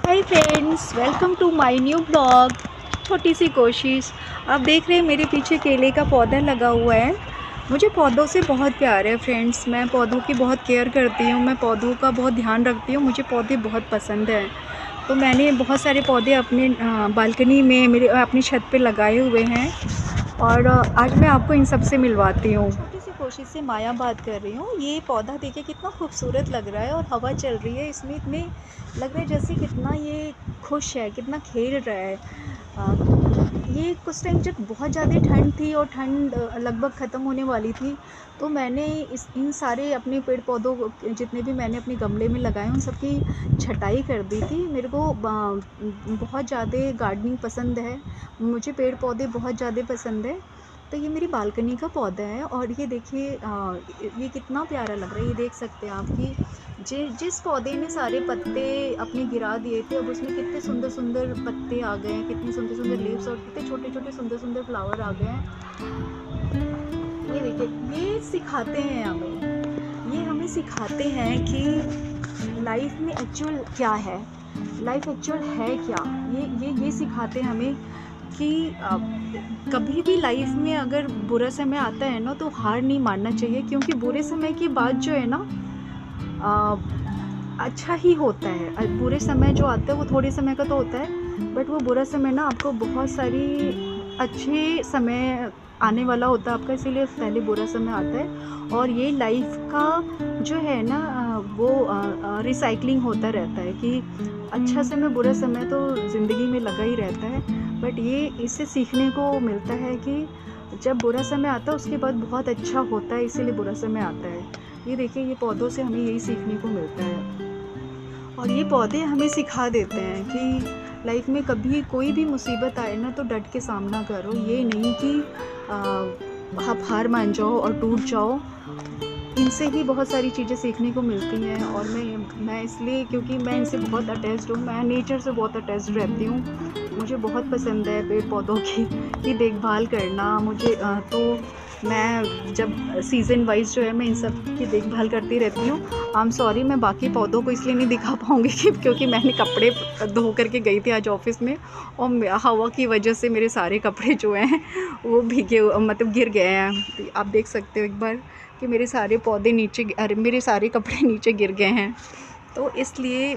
Hi friends, welcome to my new blog. छोटी सी कोशिश। आप देख रहे हैं मेरे पीछे केले का पौधा लगा हुआ है। मुझे पौधों से बहुत प्यार है फ्रेंड्स। मैं पौधों की बहुत केयर करती हूँ, मैं पौधों का बहुत ध्यान रखती हूँ। मुझे पौधे बहुत पसंद हैं। तो मैंने बहुत सारे पौधे अपने बालकनी में, मेरे अपनी छत पे लगाए हुए हैं। और आज मैं आपको इन सब से मिलवाती हूँ। छोटी सी कोशिश से माया बात कर रही हूँ। ये पौधा देखिए कितना खूबसूरत लग रहा है और हवा चल रही है इसमें। इतने लग रहा है जैसे कितना ये खुश है, कितना खेल रहा है। ये कुछ टाइम जब बहुत ज़्यादा ठंड थी और ठंड लगभग ख़त्म होने वाली थी, तो मैंने इन सारे अपने पेड़ पौधों को, जितने भी मैंने अपने गमले में लगाए, उन सबकी छटाई कर दी थी। मेरे को बहुत ज़्यादा गार्डनिंग पसंद है। मुझे पेड़ पौधे बहुत ज़्यादा पसंद है। तो ये मेरी बालकनी का पौधा है और ये देखिए ये कितना प्यारा लग रहा है। ये देख सकते हैं आप कि जिस पौधे ने सारे पत्ते अपने गिरा दिए थे, अब उसमें कितने सुंदर सुंदर पत्ते आ गए हैं, कितनी सुंदर सुंदर लीव्स और कितने छोटे छोटे सुंदर सुंदर फ्लावर आ गए हैं। ये देखिए, ये सिखाते हैं हमें, ये हमें सिखाते हैं कि लाइफ में एक्चुअल क्या है, लाइफ एक्चुअल है क्या। ये सिखाते हैं हमें कि कभी भी लाइफ में अगर बुरा समय आता है ना, तो हार नहीं मानना चाहिए। क्योंकि बुरे समय के बाद जो है ना, अच्छा ही होता है। बुरे समय जो आता है वो थोड़े समय का तो होता है, बट वो बुरा समय ना आपको बहुत सारी अच्छे समय आने वाला होता है आपका, इसीलिए पहले बुरा समय आता है। और ये लाइफ का जो है ना, वो रिसाइकलिंग होता रहता है कि अच्छा समय बुरा समय तो ज़िंदगी में लगा ही रहता है। बट ये इससे सीखने को मिलता है कि जब बुरा समय आता है उसके बाद बहुत अच्छा होता है, इसीलिए बुरा समय आता है। ये देखिए, ये पौधों से हमें यही सीखने को मिलता है। और ये पौधे हमें सिखा देते हैं कि लाइफ में कभी कोई भी मुसीबत आए ना, तो डट के सामना करो। ये नहीं कि आप हार मान जाओ और टूट जाओ। इनसे ही बहुत सारी चीज़ें सीखने को मिलती हैं। और मैं इसलिए, क्योंकि मैं इनसे बहुत अटैच्ड हूँ, मैं नेचर से बहुत अटैच्ड रहती हूँ। मुझे बहुत पसंद है पेड़ पौधों की देखभाल करना। मुझे तो मैं जब सीज़न वाइज जो है, मैं इन सब की देखभाल करती रहती हूँ। आई एम सॉरी, मैं बाकी पौधों को इसलिए नहीं दिखा पाऊँगी क्योंकि मैंने कपड़े धो करके गई थी आज ऑफिस में, और हवा की वजह से मेरे सारे कपड़े जो हैं वो भीगे, मतलब गिर गए हैं। आप देख सकते हो एक बार कि मेरे सारे पौधे नीचे, अरे मेरे सारे कपड़े नीचे गिर गए हैं। तो इसलिए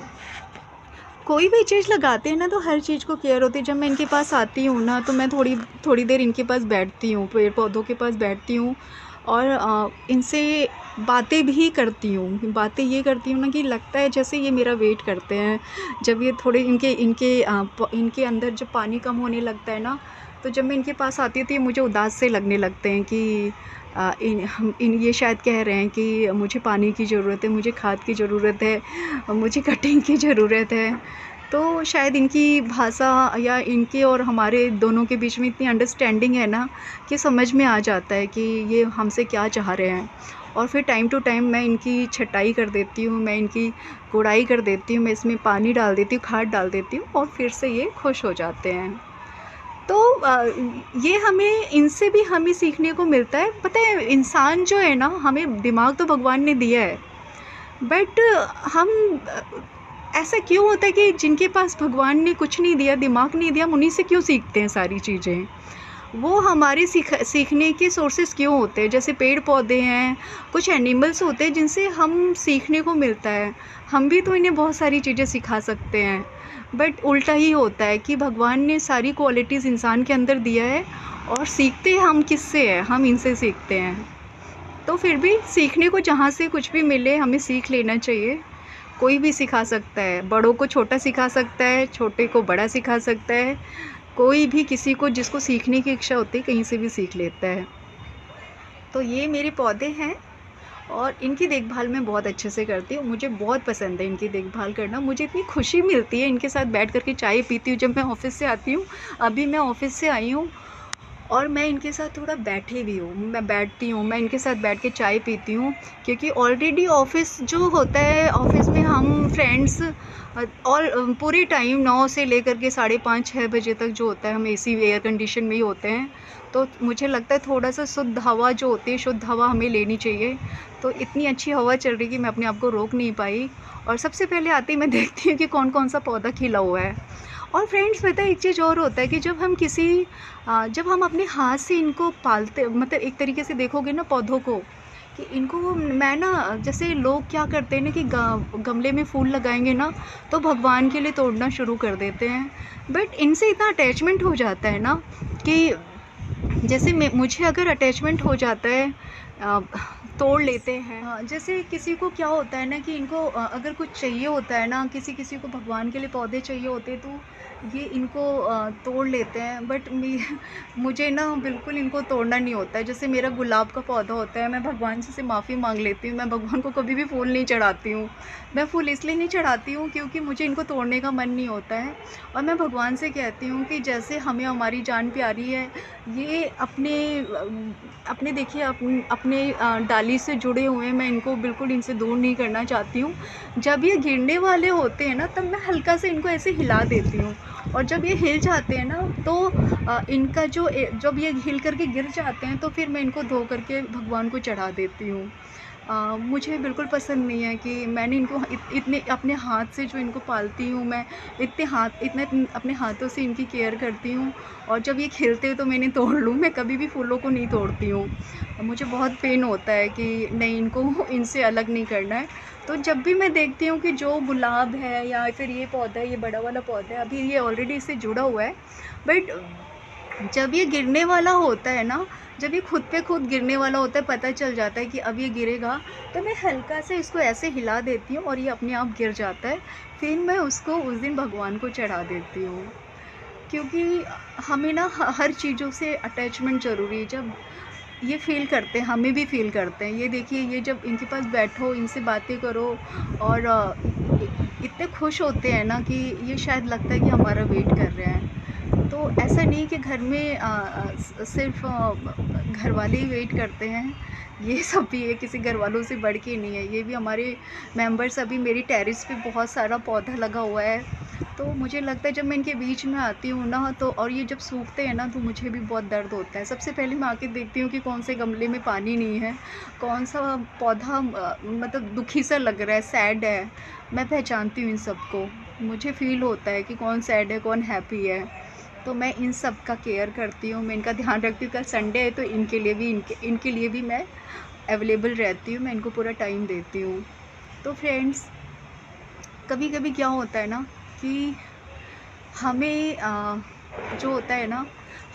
कोई भी चीज़ लगाते हैं ना, तो हर चीज़ को केयर होती है। जब मैं इनके पास आती हूँ ना, तो मैं थोड़ी थोड़ी देर इनके पास बैठती हूँ, पेड़ पौधों के पास बैठती हूँ और इनसे बातें भी करती हूँ। बातें ये करती हूँ ना कि लगता है जैसे ये मेरा वेट करते हैं। जब ये थोड़े इनके इनके इनके अंदर जब पानी कम होने लगता है ना, तो जब मैं इनके पास आती हूँ तो ये मुझे उदास से लगने लगते हैं कि ये शायद कह रहे हैं कि मुझे पानी की ज़रूरत है, मुझे खाद की ज़रूरत है, मुझे कटिंग की ज़रूरत है। तो शायद इनकी भाषा या इनके और हमारे दोनों के बीच में इतनी अंडरस्टैंडिंग है ना, कि समझ में आ जाता है कि ये हमसे क्या चाह रहे हैं। और फिर टाइम टू टाइम मैं इनकी छटाई कर देती हूँ, मैं इनकी गुड़ाई कर देती हूँ, मैं इसमें पानी डाल देती हूँ, खाद डाल देती हूँ, और फिर से ये खुश हो जाते हैं। तो ये हमें, इनसे भी हमें सीखने को मिलता है। पता है, इंसान जो है ना, हमें दिमाग तो भगवान ने दिया है, बट हम ऐसा क्यों होता है कि जिनके पास भगवान ने कुछ नहीं दिया, दिमाग नहीं दिया, हम उन्हीं से क्यों सीखते हैं सारी चीज़ें। वो हमारे सीखने के सोर्सेस क्यों होते हैं। जैसे पेड़ पौधे हैं, कुछ एनिमल्स होते हैं जिनसे हम सीखने को मिलता है। हम भी तो इन्हें बहुत सारी चीज़ें सिखा सकते हैं, बट उल्टा ही होता है कि भगवान ने सारी क्वालिटीज़ इंसान के अंदर दिया है, और सीखते हम किससे हैं, हम इनसे सीखते हैं। तो फिर भी सीखने को जहाँ से कुछ भी मिले हमें सीख लेना चाहिए। कोई भी सिखा सकता है, बड़ों को छोटा सिखा सकता है, छोटे को बड़ा सिखा सकता है। कोई भी किसी को, जिसको सीखने की इच्छा होती है, कहीं से भी सीख लेता है। तो ये मेरे पौधे हैं और इनकी देखभाल मैं बहुत अच्छे से करती हूँ। मुझे बहुत पसंद है इनकी देखभाल करना। मुझे इतनी खुशी मिलती है इनके साथ बैठ कर के चाय पीती हूँ जब मैं ऑफ़िस से आती हूँ। अभी मैं ऑफ़िस से आई हूँ और मैं इनके साथ थोड़ा बैठी भी हूँ, मैं बैठती हूँ, मैं इनके साथ बैठ के चाय पीती हूँ। क्योंकि ऑलरेडी ऑफ़िस जो होता है, ऑफ़िस में हम फ्रेंड्स और पूरी टाइम 9 से लेकर के 5:30-6 बजे तक जो होता है हम एसी एयर कंडीशन में ही होते हैं। तो मुझे लगता है थोड़ा-सा शुद्ध हवा जो होती है, शुद्ध हवा हमें लेनी चाहिए। तो इतनी अच्छी हवा चल रही कि मैं अपने आप को रोक नहीं पाई और सबसे पहले आते ही मैं देखती हूँ कि कौन-कौन सा पौधा खिला हुआ है। और फ्रेंड्स पता है एक चीज़ और होता है कि जब हम अपने हाथ से इनको पालते, मतलब एक तरीके से देखोगे ना पौधों को, कि इनको मैं ना, जैसे लोग क्या करते हैं ना कि गमले में फूल लगाएंगे ना तो भगवान के लिए तोड़ना शुरू कर देते हैं। बट इनसे इतना अटैचमेंट हो जाता है ना कि जैसे मुझे अगर अटैचमेंट हो जाता है, अ, तोड़ लेते हैं। हाँ, जैसे किसी को क्या होता है ना कि इनको अगर कुछ चाहिए होता है ना, किसी किसी को भगवान के लिए पौधे चाहिए होते हैं, तो ये इनको तोड़ लेते हैं। बट मुझे ना बिल्कुल इनको तोड़ना नहीं होता है। जैसे मेरा गुलाब का पौधा होता है, मैं भगवान से माफ़ी मांग लेती हूँ, मैं भगवान को कभी भी फूल नहीं चढ़ाती हूँ। मैं फूल इसलिए नहीं चढ़ाती हूँ क्योंकि मुझे इनको तोड़ने का मन नहीं होता है। और मैं भगवान से कहती हूँ कि जैसे हमें हमारी जान प्यारी है, ये अपने देखिए अपने डाली से जुड़े हुए हैं, मैं इनको बिल्कुल इनसे दूर नहीं करना चाहती हूँ। जब ये गिरने वाले होते हैं ना तब मैं हल्का से इनको ऐसे हिला देती हूँ, और जब ये हिल जाते हैं ना तो इनका जब ये हिल करके गिर जाते हैं तो फिर मैं इनको धो करके भगवान को चढ़ा देती हूँ। मुझे बिल्कुल पसंद नहीं है कि मैंने इनको इतने अपने हाथ से जो इनको पालती हूँ मैं, इतने अपने हाथों से इनकी केयर करती हूँ, और जब ये खिलते हैं तो मैं इन्हें तोड़ लूँ। मैं कभी भी फूलों को नहीं तोड़ती हूँ। मुझे बहुत पेन होता है कि नहीं, इनको इनसे अलग नहीं करना है। तो जब भी मैं देखती हूँ कि जो गुलाब है या फिर ये पौधा है, ये बड़ा वाला पौधा है, अभी ये ऑलरेडी इससे जुड़ा हुआ है, बट जब ये गिरने वाला होता है ना, जब ये खुद पे खुद गिरने वाला होता है, पता चल जाता है कि अब ये गिरेगा, तो मैं हल्का से इसको ऐसे हिला देती हूँ और ये अपने आप गिर जाता है। फिर मैं उसको उस दिन भगवान को चढ़ा देती हूँ। क्योंकि हमें ना हर चीज़ों से अटैचमेंट ज़रूरी है। जब ये फ़ील करते हैं, हमें भी फ़ील करते हैं। ये देखिए, ये जब इनके पास बैठो, इनसे बातें करो, और इतने खुश होते हैं ना कि ये शायद लगता है कि हमारा वेट कर रहे हैं। तो ऐसा नहीं कि घर में सिर्फ घर वाले ही वेट करते हैं, ये सब भी है, किसी घर वालों से बढ़ के नहीं है। ये भी हमारे मेंबर्स, अभी मेरी टेरेस पे बहुत सारा पौधा लगा हुआ है, तो मुझे लगता है जब मैं इनके बीच में आती हूँ ना, तो और ये जब सूखते हैं ना तो मुझे भी बहुत दर्द होता है। सबसे पहले मैं आके देखती हूँ कि कौन से गमले में पानी नहीं है, कौन सा पौधा मतलब दुखी सा लग रहा है, सैड है। मैं पहचानती हूँ इन सबको, मुझे फ़ील होता है कि कौन सैड है, कौन हैप्पी है। तो मैं इन सब का केयर करती हूँ, मैं इनका ध्यान रखती हूँ। कल संडे है तो इनके लिए भी मैं अवेलेबल रहती हूँ, मैं इनको पूरा टाइम देती हूँ। तो फ्रेंड्स, कभी-कभी क्या होता है ना कि हमें जो होता है ना,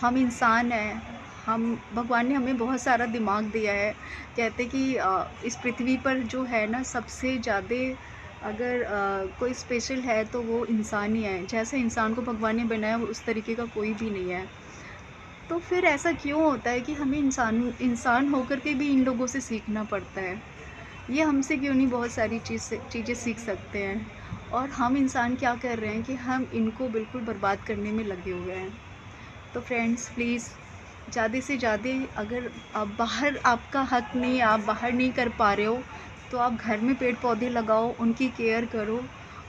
हम इंसान हैं, हम भगवान ने हमें बहुत सारा दिमाग दिया है। कहते कि इस पृथ्वी पर जो है ना सबसे ज़्यादा, अगर कोई स्पेशल है तो वो इंसान ही है। जैसे इंसान को भगवान ने बनाया वो उस तरीके का कोई भी नहीं है। तो फिर ऐसा क्यों होता है कि हमें इंसान होकर के भी इन लोगों से सीखना पड़ता है? ये हमसे क्यों नहीं बहुत सारी चीज़ें सीख सकते हैं? और हम इंसान क्या कर रहे हैं कि हम इनको बिल्कुल बर्बाद करने में लगे हुए हैं। तो फ्रेंड्स प्लीज़, ज़्यादा से ज़्यादा, अगर आप बाहर, आपका हक नहीं, आप बाहर नहीं कर पा रहे हो, तो आप घर में पेड़ पौधे लगाओ, उनकी केयर करो।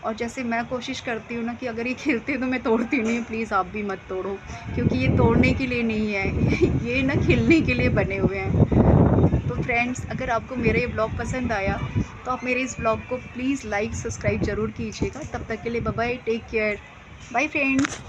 और जैसे मैं कोशिश करती हूँ ना कि अगर ये खिलते हैं तो मैं तोड़ती नहीं हूँ, प्लीज़ आप भी मत तोड़ो, क्योंकि ये तोड़ने के लिए नहीं है, ये ना खिलने के लिए बने हुए हैं। तो फ्रेंड्स, अगर आपको मेरा ये ब्लॉग पसंद आया तो आप मेरे इस ब्लॉग को प्लीज़ लाइक सब्सक्राइब ज़रूर कीजिएगा। तब तक के लिए bye bye, take care, bye friends.